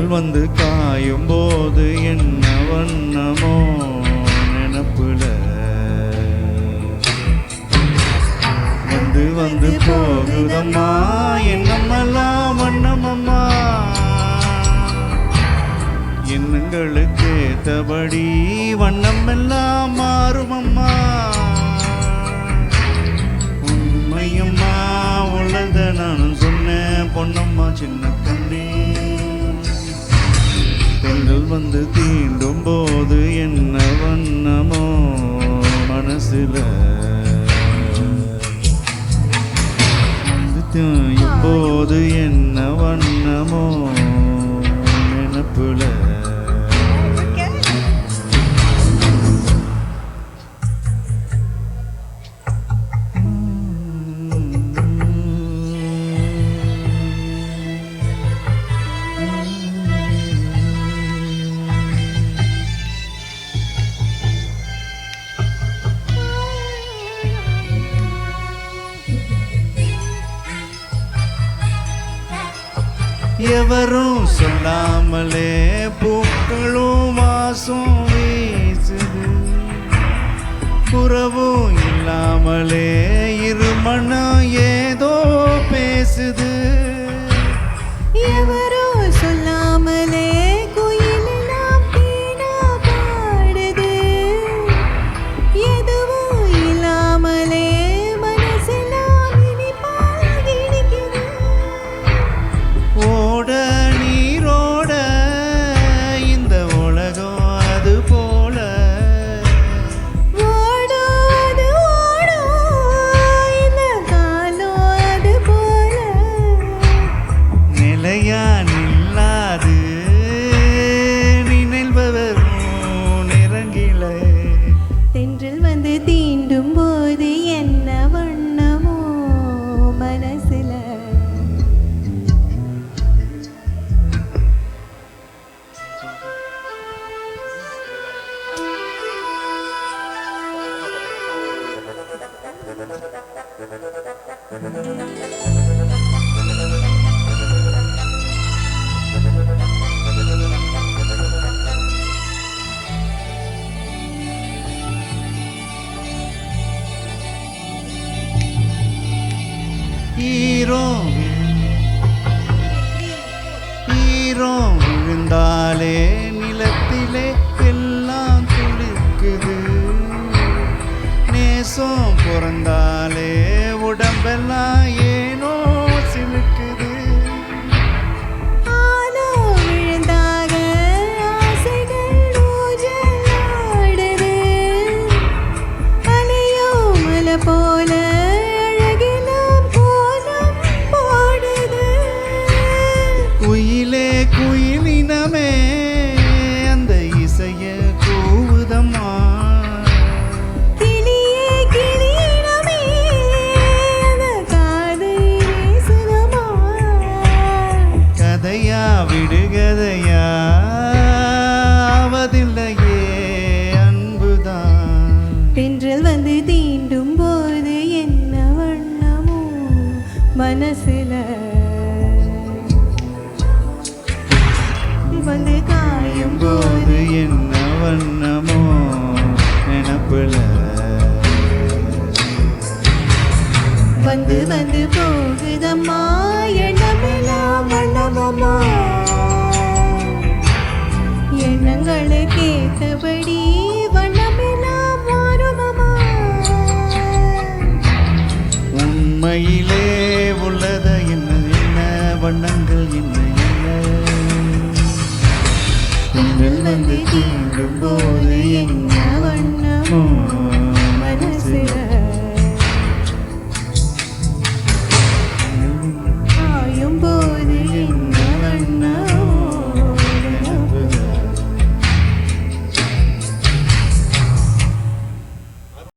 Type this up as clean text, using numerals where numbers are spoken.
வந்து காயும் போது என்ன வண்ணமோ நினப்புல வந்து வந்து போகுதம்மா என்னமெல்லாம் வண்ணமம்மா எண்ணங்களுக்கு ஏத்தபடி வண்ணமெல்லாம் மாறுமம்மா உண்மையம்மா உள்ளத நானும் சொன்னேன் பொன்னம்மா சின்ன கண்ணே பெண்கள் வந்து தீண்டும் போது என்ன வண்ணமோ மனசுல தீயும் போது என்ன வண்ணமோ நினப்புல எவரும் சொல்லாமலே பூக்களும் வாசம் வீசுது புறவும் இல்லாமலே இருமணம் ஏதோ பேசுது எவரும் சொல்லாமலே குயிலெல்லாம் வீணா பாடுது எதுவும் இல்லாமலே மனசெல்லாம் இனிப்பாக இனிக்குது ஓட நீரோட இந்த உலகம் அது போல ஓடாது ஓடும் இந்த காலம் அது போல நிலையா நில்லாது நினைவரும் நிறங்கிலே தென்றல் வந்து தீண்டும் போது என்ன வண்ணமோ மனசுல ஈரம் விழுந்தாலே நிலத்திலே எல்லாம் துளிர்க்குது நேசம் பிறந்தாலே உடம்பெல்லாம் ஏனோ சிலுக்குது ஆனோ விழுந்தாக ஆசைகள் ஊஞ்சலாடுது அலையோ மலை போல அழகெல்லாம் கோலம் போடுது குயிலே குயிலினமே அந்த இசைய கூவுதம்மா கிளியே கிளியினமே அந்த காதை வீசுதம்மா கதையா விடுகதையா ஆவதில்லையே அன்புதான் தென்றல் வந்து தீண்டும் போது என்ன வண்ணமோ மனசுல வந்து காயும் போது என்ன வண்ணமோ நினப்புல வந்து வந்து போகுதம்மா எண்ணமெல்லாம் வண்ணமம்மா எண்ணங்களுக்கு ஏத்தபடி வண்ணமெல்லாம் மாறுமம்மா உண்மையிலே உள்ளத என்ன என்ன வண்ணங்கள் என்ன என்ன பெண்கள் வந்து தீண்டும் போது என்ன